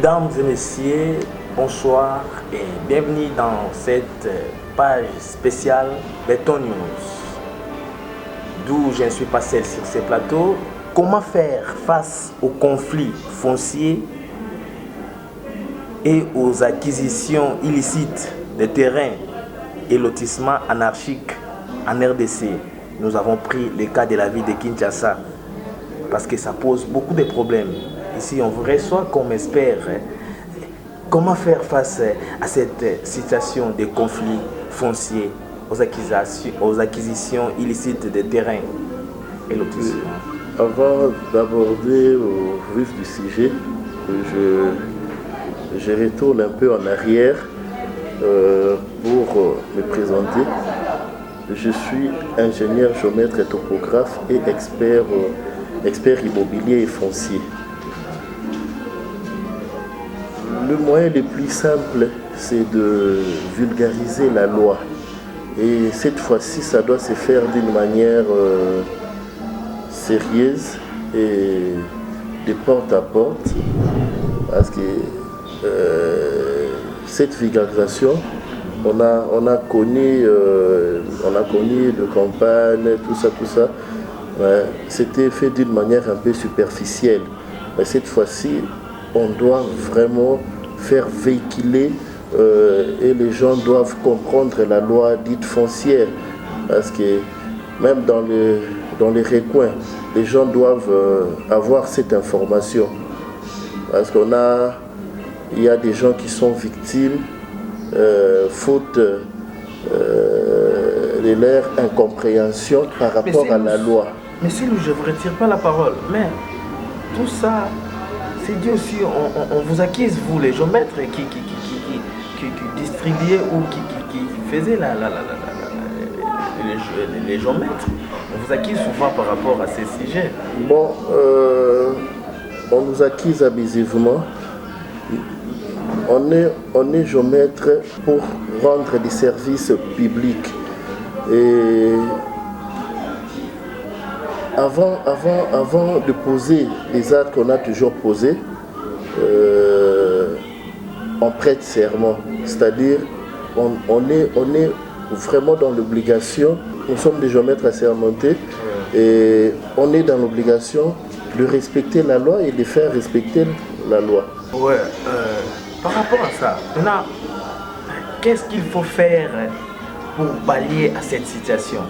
Mesdames et messieurs, bonsoir et bienvenue dans cette page spéciale Béton News, d'où je ne suis pas seul sur ces plateaux. Comment faire face aux conflits fonciers et aux acquisitions illicites de terrains et lotissements anarchiques en RDC. Nous avons pris le cas de la ville de Kinshasa parce que ça pose beaucoup de problèmes. Ici, on vous reçoit comme expert. Comment faire face à cette situation de conflits fonciers, aux acquisitions illicites de terrains et lotissements? Avant d'aborder au vif du sujet, je retourne un peu en arrière pour me présenter. Je suis ingénieur géomètre et topographe et expert immobilier et foncier. Le moyen le plus simple, c'est de vulgariser la loi. Et cette fois-ci, ça doit se faire d'une manière sérieuse et de porte à porte. Parce que cette vulgarisation, on a connu de campagne, tout ça. C'était fait d'une manière un peu superficielle. Mais cette fois-ci, on doit vraiment faire véhiculer et les gens doivent comprendre la loi dite foncière. Parce que même dans les recoins, les gens doivent avoir cette information. Parce il y a des gens qui sont victimes faute de leur incompréhension par rapport à la loi. Mais si je ne vous retire pas la parole, mais tout ça, c'est dû aussi, on vous accuse, vous les géomètres qui distribuaient ou qui faisaient les géomètres. On vous accuse souvent par rapport à ces sujets. Bon, on nous accuse abusivement. On est géomètre pour rendre des services publics. Et avant de poser les actes qu'on a toujours posés, on prête serment. C'est-à-dire, on est vraiment dans l'obligation, nous sommes des géomètres assermentés, et on est dans l'obligation de respecter la loi et de faire respecter la loi. Ouais, par rapport à ça, maintenant, qu'est-ce qu'il faut faire pour pallier à cette situation?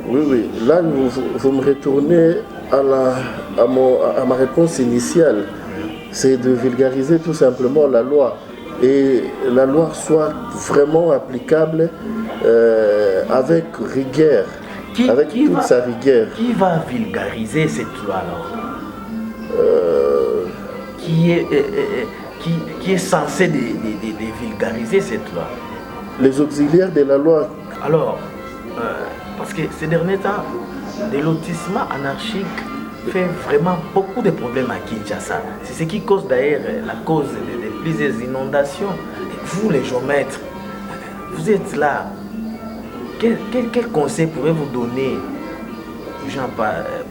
Oui. Là, vous me retournez à ma réponse initiale. C'est de vulgariser tout simplement la loi. Et la loi soit vraiment applicable avec rigueur, avec toute sa rigueur. Qui va vulgariser cette loi alors? Qui est censé de vulgariser cette loi? Les auxiliaires de la loi. Alors, parce que ces derniers temps, des lotissements anarchiques fait vraiment beaucoup de problèmes à Kinshasa. C'est ce qui cause d'ailleurs la cause de plusieurs inondations. Et vous les géomètres, vous êtes là. Quel conseil pourrez-vous donner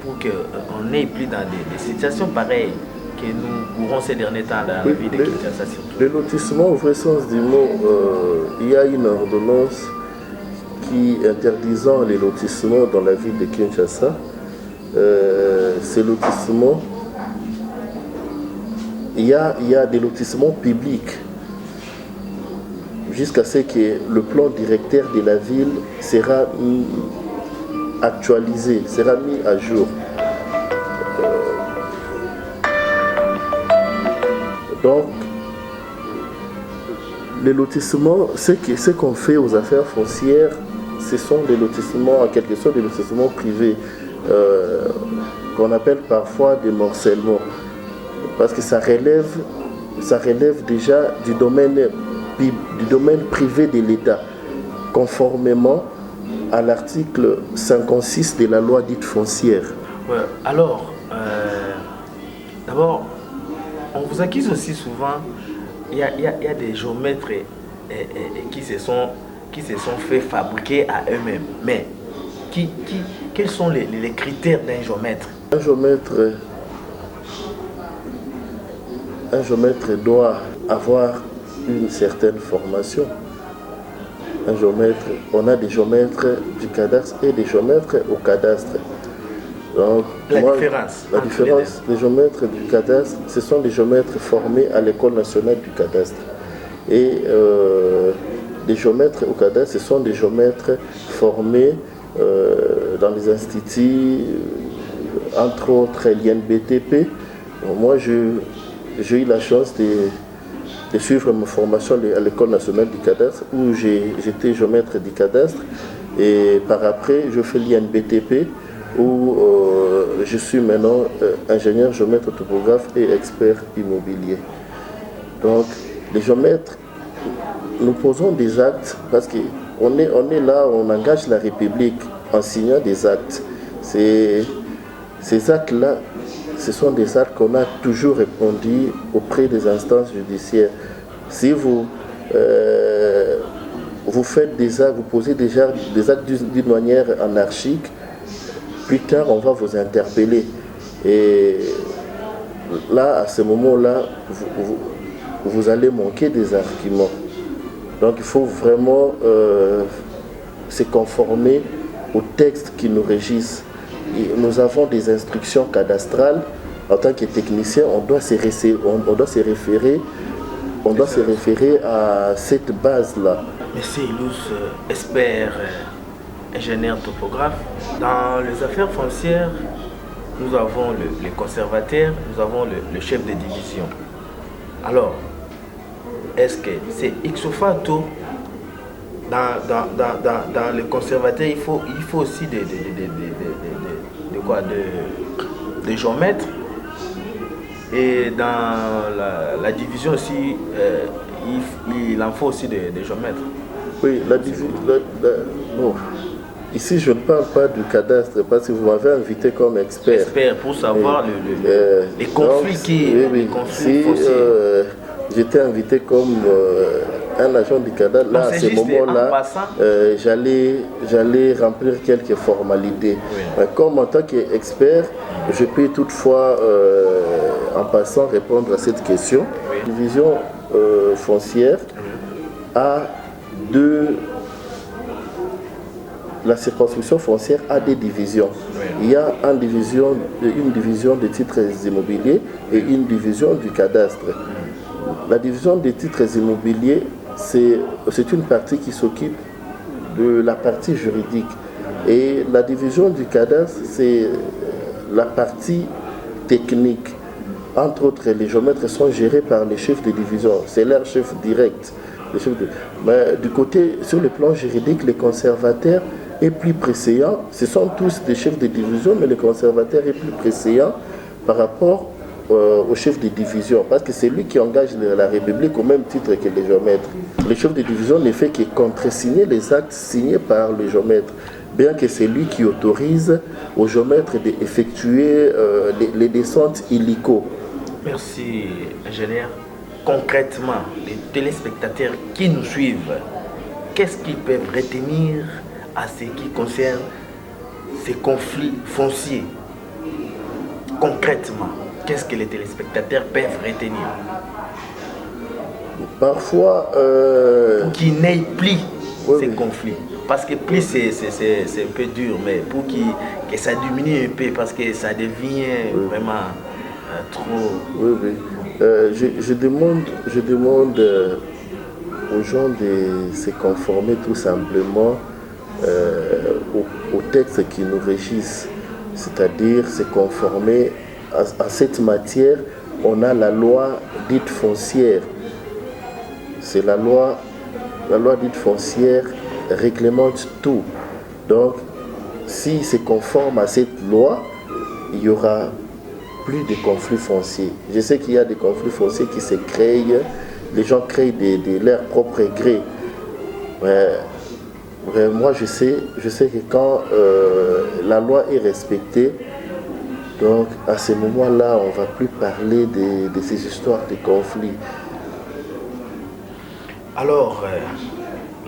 pour qu'on n'ait plus dans des situations pareilles que nous courons ces derniers temps dans la ville de Kinshasa surtout? Le lotissement, au vrai sens du mot, il y a une ordonnance qui interdisant les lotissements dans la ville de Kinshasa. Ces lotissements, il y a des lotissements publics jusqu'à ce que le plan directeur de la ville sera actualisé, sera mis à jour. Donc, les lotissements, ce qu'on fait aux affaires foncières, ce sont des lotissements, en quelque sorte des lotissements privés, qu'on appelle parfois des morcellements. Parce que ça relève déjà du domaine privé de l'État, conformément à l'article 56 de la loi dite foncière. Ouais, alors, d'abord, on vous accuse aussi souvent, il y a des géomètres qui se sont fait fabriquer à eux-mêmes. Mais quels sont les critères d'un géomètre? Un géomètre un géomètre doit avoir une certaine formation. Un géomètre, on a des géomètres du cadastre et des géomètres au cadastre. Donc, la différence, les géomètres du cadastre, ce sont des géomètres formés à l'École nationale du cadastre. Et les géomètres au cadastre, ce sont des géomètres formés dans les instituts, entre autres l'INBTP. Moi, j'ai eu la chance de suivre ma formation à l'École nationale du cadastre, où j'étais géomètre du cadastre. Et par après, je fais l'INBTP, où je suis maintenant ingénieur géomètre topographe et expert immobilier. Donc, les géomètres, nous posons des actes parce qu'on est là, on engage la République en signant des actes. Ces actes-là, ce sont des actes qu'on a toujours répondu auprès des instances judiciaires. Si vous faites des actes, vous posez déjà des actes d'une manière anarchique, plus tard on va vous interpeller. Et là, à ce moment-là, vous allez manquer des arguments. Donc il faut vraiment se conformer aux textes qui nous régissent. Et nous avons des instructions cadastrales. En tant que technicien, on doit se référer à cette base-là. Monsieur Ilous, expert, ingénieur topographe, dans les affaires foncières, nous avons les conservateurs, nous avons le chef de division. Alors, est-ce que c'est ipso facto dans les conservateurs, il faut aussi des géomètres, et dans la division aussi, il en faut aussi des géomètres. Oui, bon. Ici, je ne parle pas du cadastre parce que vous m'avez invité comme expert. Expert pour savoir les conflits j'étais invité comme un agent du cadastre. Là, à ce moment-là, j'allais remplir quelques formalités. Oui. Mais comme en tant qu'expert, je peux toutefois, en passant, répondre à cette question. Oui. La division foncière a la circonscription foncière a des divisions. Oui. Il y a une division des titres immobiliers et une division du cadastre. La division des titres immobiliers, c'est une partie qui s'occupe de la partie juridique. Et la division du cadastre, c'est la partie technique. Entre autres, les géomètres sont gérés par les chefs de division. C'est leur chef direct. Mais du côté, sur le plan juridique, les conservateurs est plus préséant. Ce sont tous des chefs de division, mais le conservateur est plus préséant par rapport au chef de division, parce que c'est lui qui engage la République au même titre que les géomètres. Le chef de division ne fait que contresigner les actes signés par le géomètre, bien que c'est lui qui autorise aux géomètres d'effectuer les descentes illico. Merci, ingénieur. Concrètement, les téléspectateurs qui nous suivent, qu'est-ce qu'ils peuvent retenir à ce qui concerne ces conflits fonciers? Concrètement, qu'est-ce que les téléspectateurs peuvent retenir? Parfois... pour qu'ils n'aient plus ces conflits. Parce que plus c'est un peu dur, mais pour que ça diminue un peu, parce que ça devient vraiment trop... Je demande aux gens de se conformer tout simplement aux textes qui nous régissent, c'est-à-dire se conformer à cette matière. On a la loi dite foncière. C'est la loi dite foncière réglemente tout. Donc, s'il se conforme à cette loi, il y aura plus de conflits fonciers. Je sais qu'il y a des conflits fonciers qui se créent, les gens créent de leur propre gré. Mais moi, je sais que quand la loi est respectée, donc à ce moment-là, on ne va plus parler de ces histoires de conflits. Alors,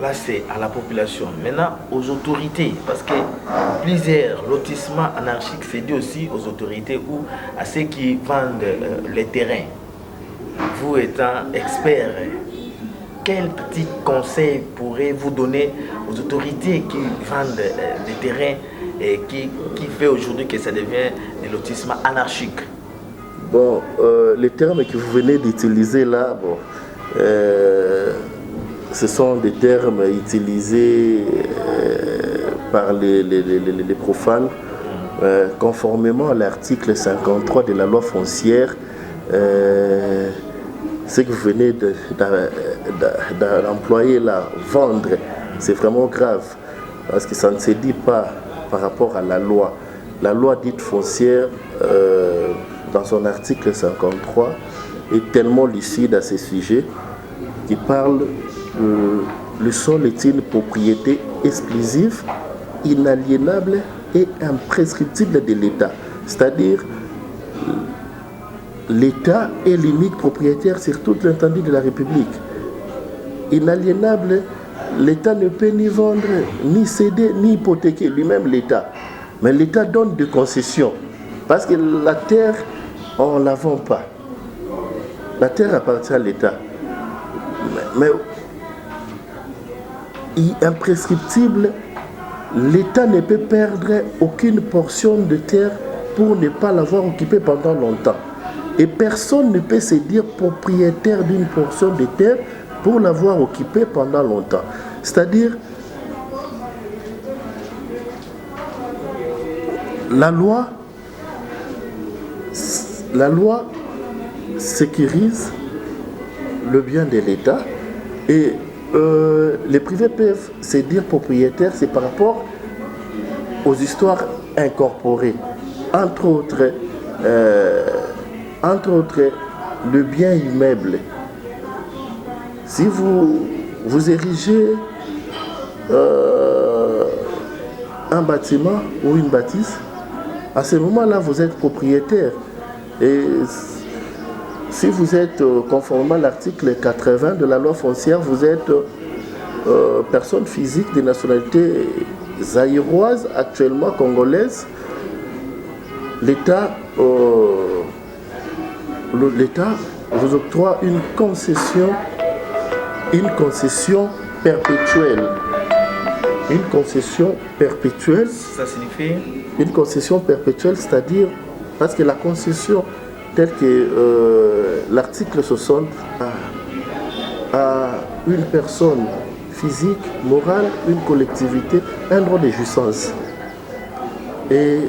là, c'est à la population. Maintenant, aux autorités, parce que plusieurs lotissements anarchiques, c'est dû aussi aux autorités ou à ceux qui vendent les terrains. vous étant expert, quel petit conseil pourrez-vous donner aux autorités qui vendent des terrains et qui fait aujourd'hui que ça devient des lotissements anarchiques? Bon, les termes que vous venez d'utiliser là, bon, ce sont des termes utilisés par les profanes, conformément à l'article 53 de la loi foncière. Ce que vous venez d'employer là, vendre, c'est vraiment grave, parce que ça ne se dit pas par rapport à la loi. La loi dite foncière, dans son article 53, est tellement lucide à ce sujet, qui parle le sol est une propriété exclusive, inaliénable et imprescriptible de l'État. C'est-à-dire, l'État est l'unique propriétaire sur toute l'étendue de la République. Inaliénable, l'État ne peut ni vendre, ni céder, ni hypothéquer, lui-même l'État. Mais l'État donne des concessions, parce que la terre, on ne la vend pas. La terre appartient à l'État. Mais imprescriptible, l'État ne peut perdre aucune portion de terre pour ne pas l'avoir occupée pendant longtemps. Et personne ne peut se dire propriétaire d'une portion de terre pour l'avoir occupée pendant longtemps. C'est-à-dire, la loi sécurise le bien de l'État et les privés peuvent se dire propriétaires, c'est par rapport aux histoires incorporées. Entre autres, le bien immeuble. Si vous érigez un bâtiment ou une bâtisse, à ce moment-là, vous êtes propriétaire. Et si vous êtes conformément à l'article 80 de la loi foncière, vous êtes personne physique de nationalité zaïroise, actuellement congolaise. L'État vous octroie une concession perpétuelle. Une concession perpétuelle. Ça signifie? Une concession perpétuelle, c'est-à-dire, parce que la concession, telle que l'article 60 à une personne physique, morale, une collectivité, un droit de jouissance. Et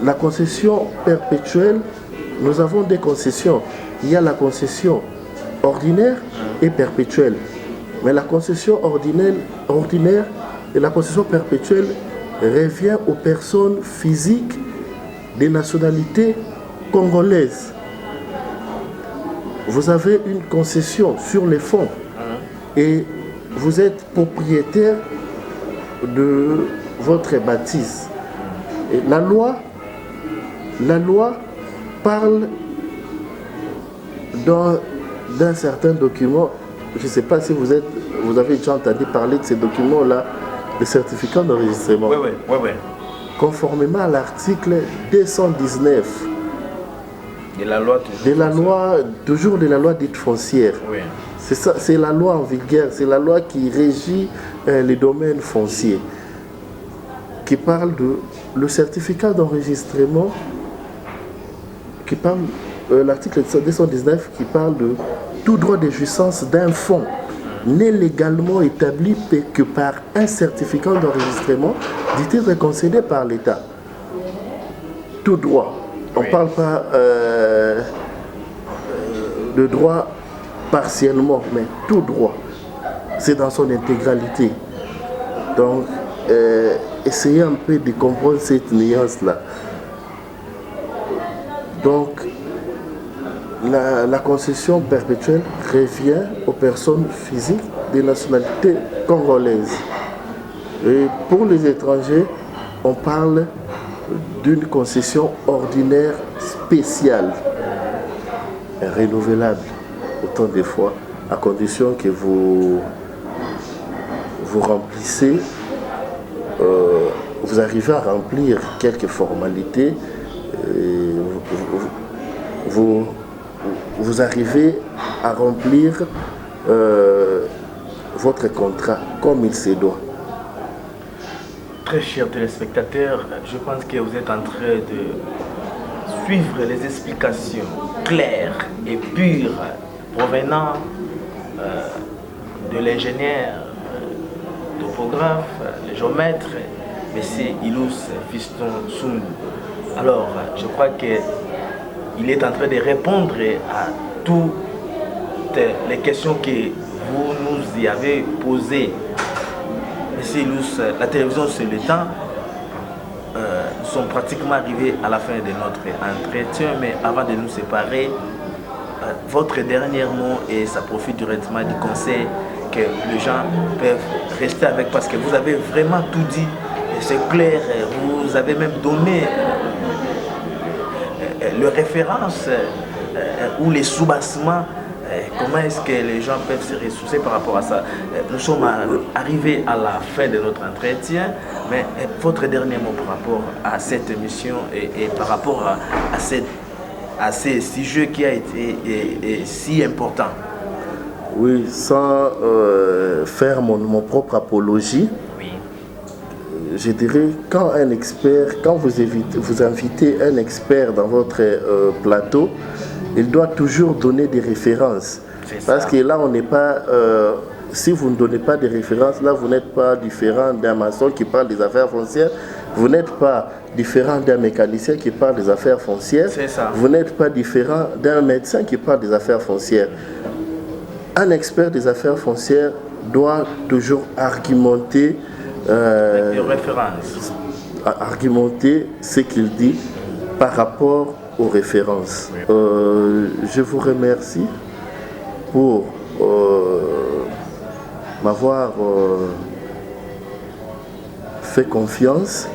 la concession perpétuelle, nous avons des concessions. Il y a la concession ordinaire et perpétuelle. Mais la concession ordinaire et la concession perpétuelle revient aux personnes physiques des nationalités congolaises. Vous avez une concession sur les fonds et vous êtes propriétaire de votre bâtisse. Et la loi parle d'un certain document. Je ne sais pas si vous avez déjà entendu parler de ces documents-là, le certificat d'enregistrement. Oui. Conformément à l'article 219 de la loi, toujours de la loi dite foncière. Oui. C'est ça, c'est la loi en vigueur, c'est la loi qui régit les domaines fonciers, qui parle de le certificat d'enregistrement, qui parle l'article 219 qui parle de tout droit de jouissance d'un fonds n'est légalement établi que par un certificat d'enregistrement du titre concédé par l'État. Tout droit. On ne parle pas de droit partiellement, mais tout droit. C'est dans son intégralité. Donc, essayez un peu de comprendre cette nuance-là. Donc, la concession perpétuelle revient aux personnes physiques des nationalités congolaises. Et pour les étrangers, on parle d'une concession ordinaire spéciale, renouvelable autant de fois, à condition que vous remplissez, vous arrivez à remplir quelques formalités, vous vous arrivez à remplir votre contrat comme il se doit. Très chers téléspectateurs, je pense que vous êtes en train de suivre les explications claires et pures provenant de l'ingénieur, topographe, le géomètre, M. Ilous Fiston Soumbu. Alors, je crois qu'il est en train de répondre à toutes les questions que vous nous y avez posées. M. Ilous, la télévision c'est le temps. Nous sommes pratiquement arrivés à la fin de notre entretien, mais avant de nous séparer, votre dernier mot, et ça profite directement du conseil que les gens peuvent rester avec, parce que vous avez vraiment tout dit, c'est clair, vous avez même donné les références ou les soubassements. Comment est-ce que les gens peuvent se ressourcer par rapport à ça? Nous sommes arrivés à la fin de notre entretien, mais votre dernier mot par rapport à cette émission et par rapport à ce sujet qui a été si important. Oui, sans faire mon propre apologie, oui. Je dirais quand vous invitez un expert dans votre plateau, il doit toujours donner des références. Parce que là, on n'est pas... si vous ne donnez pas de références, là, vous n'êtes pas différent d'un maçon qui parle des affaires foncières. Vous n'êtes pas différent d'un mécanicien qui parle des affaires foncières. Vous n'êtes pas différent d'un médecin qui parle des affaires foncières. Un expert des affaires foncières doit toujours argumenter... argumenter ce qu'il dit par rapport aux références. Oui. Je vous remercie pour m'avoir fait confiance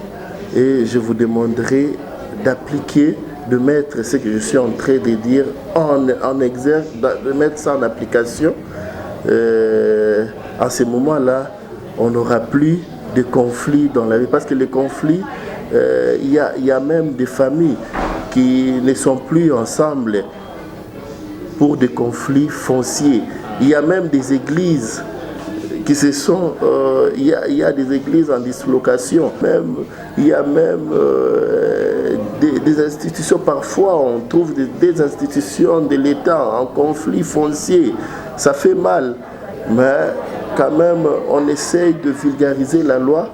et je vous demanderai d'appliquer, de mettre ce que je suis en train de dire en exergue, de mettre ça en application. À ce moment-là, on n'aura plus de conflits dans la vie, parce que les conflits, il y a même des familles qui ne sont plus ensemble pour des conflits fonciers. Il y a même des églises qui se sont... il y a des églises en dislocation. Il y a même des institutions, parfois on trouve des institutions de l'État en conflit foncier. Ça fait mal, mais quand même on essaye de vulgariser la loi.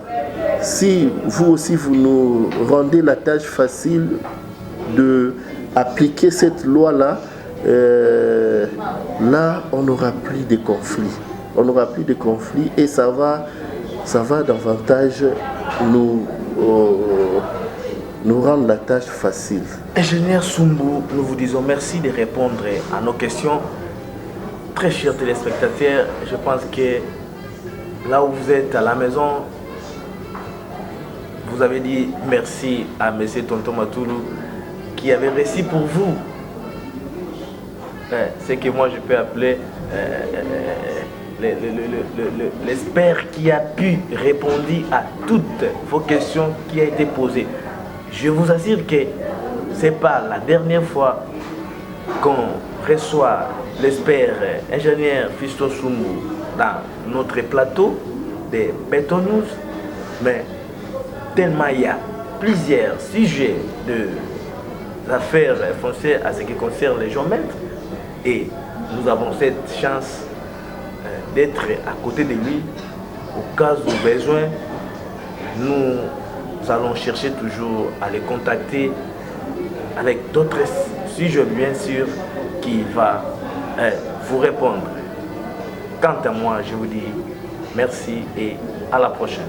Si vous aussi vous nous rendez la tâche facile de appliquer cette loi-là, là on n'aura plus de conflits. On n'aura plus de conflits et ça va davantage nous rendre la tâche facile. Ingénieur Soumbu, nous vous disons merci de répondre à nos questions. Très chers téléspectateurs, je pense que là où vous êtes à la maison, vous avez dit merci à M. Tonton Matoulou qui avait réussi pour vous ce que moi je peux appeler l'expert qui a pu répondre à toutes vos questions qui a été posées. Je vous assure que ce n'est pas la dernière fois qu'on reçoit l'expert ingénieur Fiston Soumbu dans notre plateau de Bétonnews, mais tellement il y a plusieurs sujets d'affaires foncières à ce qui concerne les géomètres et nous avons cette chance d'être à côté de lui au cas où besoin. Nous allons chercher toujours à les contacter avec d'autres sujets bien sûr qui va vous répondre. Quant à moi, je vous dis merci et à la prochaine.